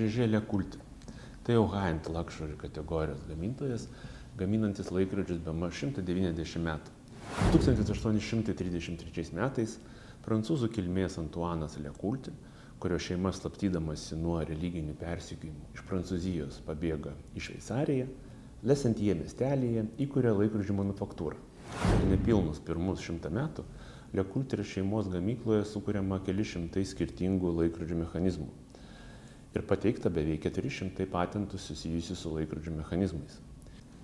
Žežė Lekultė. Tai jau high-end luxury kategorijos gamintojas, gaminantis laikrodžius bemaž 190 metų. 1833 metais prancūzų kilmės Antuanas Lekultė, kurio šeima slaptydamasi nuo religinių persekiojimų iš Prancūzijos pabėga į Šveicariją, Lesentie miestelyje įkuria laikrodžių manufaktūrą. Per nepilnus pirmus 100 metų Lekultė šeimos gamykloje sukuriama keli šimtai skirtingų laikrodžių mechanizmų ir pateikta beveik 400 patentų susijusių su laikrodžių mechanizmais.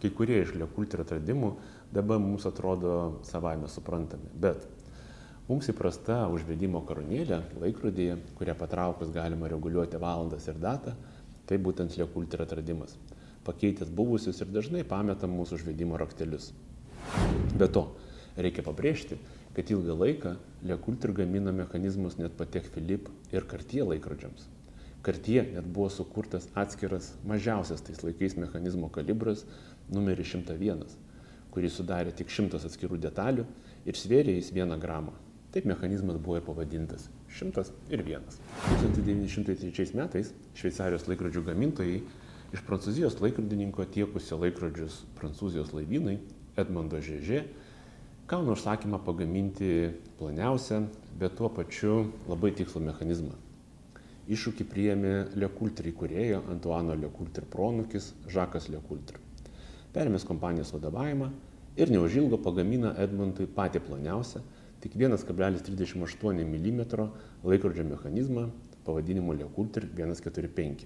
Kai kurie iš Lekultė atradimų dabar mums atrodo savaime suprantami, bet mums įprasta užvedimo karūnėlė laikrodyje, kurią patraukus galima reguliuoti valandas ir datą, tai būtent Lekultė atradimas, pakeitęs buvusius ir dažnai pametamus užvedimo raktelius. Be to, reikia pabrėžti, kad ilgą laiką Lekultė gamina mechanizmus net Patek Philippe ir Cartier laikrodžiams. Cartier net buvo sukurtas atskiras mažiausias tais laikais mechanizmo kalibras numeris 101, kurį sudarė tik 100 atskirų detalių ir svėrė jis 1 gramą. Taip mechanizmas buvo ir pavadintas 101. 1903 metais Šveicarijos laikrodžių gamintojai iš Prancūzijos laikrodininko tiekusio laikrodžius Prancūzijos laivynai Edmondo Žežė gauna užsakymą pagaminti ploniausią, bet tuo pačiu labai tikslų mechanizmą. Iššūkį priėmė Lekultė įkūrėjo Antuano Lekultė pronukis Žakas Lekultė. Perėmęs kompanijos vadovavimą ir neužilgo pagamina Edmondui patį ploniausią, tik 1,38 mm laikrodžio mechanizmą pavadinimu Lekultė 145.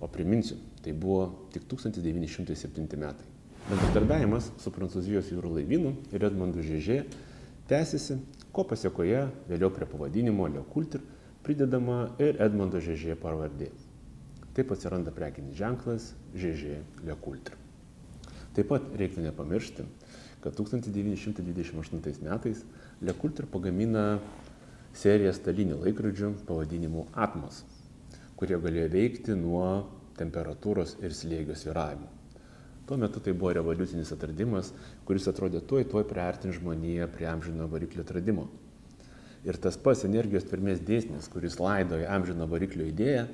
O priminsiu, tai buvo tik 1907 metai. Bendradarbiavimas su Prancūzijos jūrų laivynu ir Edmondu Žežė tęsiasi, ko pasiekoje vėliau prie pavadinimo Lekultė pridedama ir Edmondo Žežė pavardė. Taip atsiranda prekinis ženklas Žežė Lekultė. Taip pat reiktų nepamiršti, kad 1928 metais Lekultė pagamina seriją stalinių laikrodžių pavadinimu Atmos, kurie galėjo veikti nuo temperatūros ir slėgio svyravimų. Tuo metu tai buvo revoliucinis atradimas, kuris atrodė tuoj priartins žmoniją prie amžino variklio atradimo. Ir tas pats energijos tvermės dėsnis, kuris laidojo amžino variklio idėją,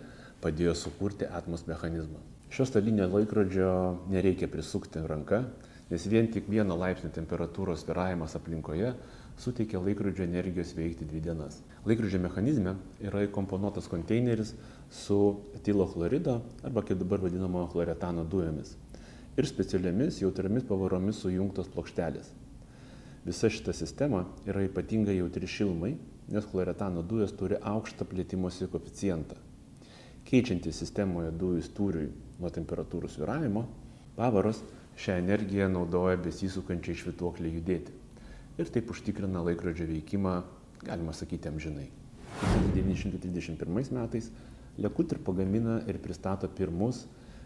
padėjo sukurti Atmos mechanizmą. Šio stalinio laikrodžio nereikia prisukti ranka, nes vien tik 1 laipsnio temperatūros svyravimas aplinkoje suteikia laikrodžio energijos veikti 2 dienas. Laikrodžio mechanizme yra įkomponuotas konteineris su etilo chlorido arba kaip dabar vadinamo chloretano dujomis ir specialiomis jautriomis pavaromis sujungtos plokštelės. Visa šita sistema yra ypatingai jautri šilumai, nes chloretano dujos turi aukštą plėtimosi koeficientą. Keičiantis sistemoje dujų stūriui nuo temperatūrų svyravimo, pavaros šią energiją naudoja besisukančiai švytuoklei judėti ir taip užtikrina laikrodžio veikimą, galima sakyti, amžinai. 1931 metais Lekultė pagamina ir pristato pirmus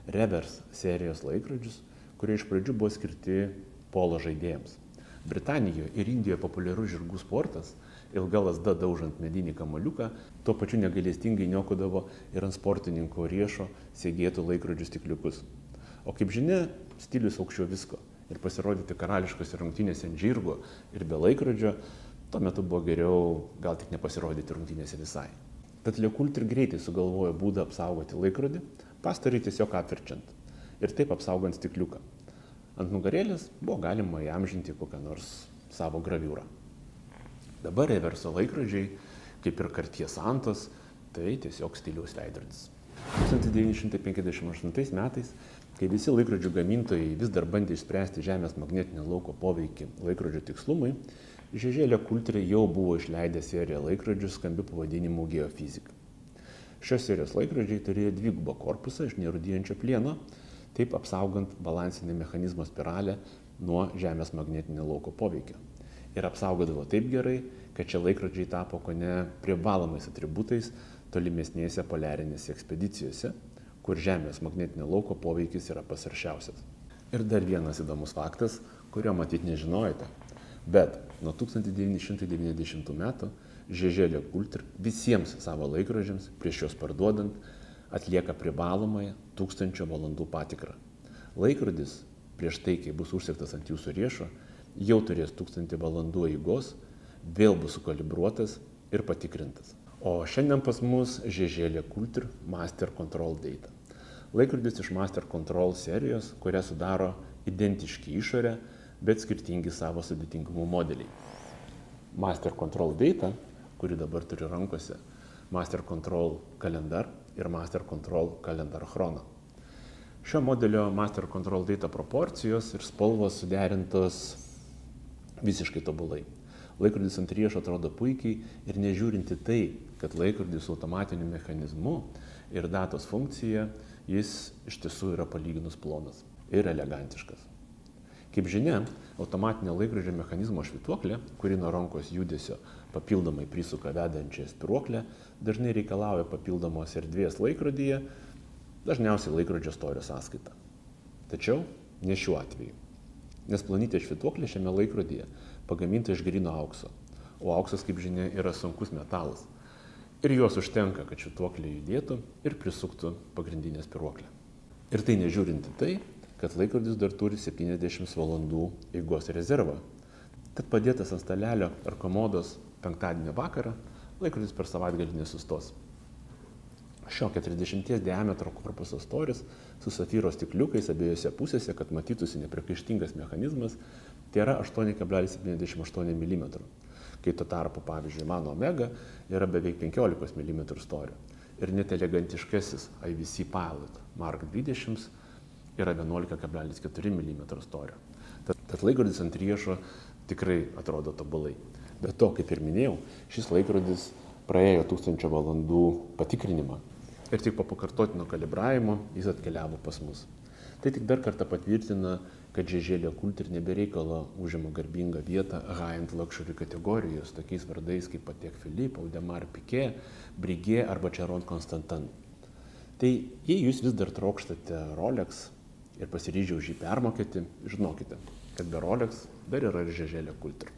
Reverse serijos laikrodžius, kurie iš pradžių buvo skirti polo žaidėjams. Britanijoje ir Indijoje populiarus žirgų sportas, ilga lazda daužant medinį kamuoliuką, tuo pačiu negailestingai niokodavo ir ant sportininko riešo segėtų laikrodžių stikliukus. O kaip žinia, stilius aukščiau visko ir pasirodyti karališkose rungtynėse ant žirgo ir be laikrodžio, tuo metu buvo geriau gal tik nepasirodyti rungtynėse visai. Tad Lekultė greitai sugalvojo būdą apsaugoti laikrodį, pastarį tiesiog apverčiant ir taip apsaugant stikliuką. Ant nugarėlės buvo galima įamžinti kokią nors savo graviūrą. Dabar reverso laikrodžiai, kaip ir Cartier Santos, tai tiesiog stiliaus veidrodis. 1958 metais, kai visi laikrodžių gamintojai vis dar bandė išspręsti Žemės magnetinio lauko poveikį laikrodžio tikslumui, Žežė Lekultė jau buvo išleidę seriją laikrodžių skambiu pavadinimu Geofizika. Šios serijos laikrodžiai turėjo dvigubą korpusą iš nerūdijančio plieno, taip apsaugant balansinį mechanizmo spiralę nuo Žemės magnetinio lauko poveikio. Ir apsaugodavo taip gerai, kad šie laikrodžiai tapo kone privalomais atributais tolimesnėse poliarinėse ekspedicijose, kur Žemės magnetinio lauko poveikis yra pasaršiausias. Ir dar vienas įdomus faktas, kurio matyt nežinojote. Bet nuo 1990 metų Žežė Lekultė visiems savo laikrodžiams prieš juos parduodant atlieka privalomąją 1000 valandų patikrą. Laikrodis prieš tai, kai bus užsegtas ant jūsų riešo, jau turės 1000 valandų eigos, vėl bus sukalibruotas ir patikrintas. O šiandien pas mus Žeželė Kultur Master Control Data. Laikrodis iš Master Control serijos, kurią sudaro identiški išorė, bet skirtingi savo sudėtingumo modeliai. Master Control Data, kuri dabar turi rankose, Master Control Kalendar ir Master Control Kalendar Chrono. Šio modelio Master Control Data proporcijos ir spalvos suderintos visiškai tobulai. Laikrodis ant riešo atrodo puikiai ir nežiūrinti tai, kad laikrodis automatiniu mechanizmu ir datos funkcija, jis iš tiesų yra palyginus plonas ir elegantiškas. Kaip žinia, automatinio laikrodžio mechanizmo švytuoklė, kuri nuo rankos judesio papildomai prisuka vedančią spyruoklę, dažnai reikalauja papildomos erdvės laikrodyje, dažniausiai laikrodžio storio sąskaita. Tačiau ne šiuo atveju. Nes plonytė švytuoklė šiame laikrodyje pagaminta iš gryno aukso, o auksas, kaip žinia, yra sunkus metalas. Ir juos užtenka, kad švytuoklė judėtų ir prisuktų pagrindinę spyruoklę. Ir tai nežiūrinti tai, kad laikrodis dar turi 70 valandų eigos rezervą. Tad padėtas ant stalelio ar komodos penktadienio vakarą, laikrodis per savaitgalį nesustos. Šio 40 diametro korpuso storis su safyro stikliukais abiejose pusėse, kad matytųsi nepriekaištingas mechanizmas, tai yra 8,78 mm, kai tuo tarpu, pavyzdžiui, mano Omega yra beveik 15 mm storio. Ir net elegantiškasis IVC Pilot Mark 20 yra 11,4 mm storio. Tad laikrodis ant riešo tikrai atrodo tobulai. Be to, kaip ir minėjau, šis laikrodis praėjo 1000 valandų patikrinimą. Ir tik po pakartotino kalibravimo jis atkeliavo pas mus. Tai tik dar kartą patvirtina, kad Žeželė Kultur nebereikalo užima garbingą vietą high-end luxury kategorijos, tokiais vardais kaip Patek Philippe, Audemars Piguet, Breguet arba Cheron Constantin. Tai jei jūs vis dar trokštate Rolex ir pasiryžę už jį permokėti, žinokite, kad be Rolex dar yra ir Žeželė Kultur.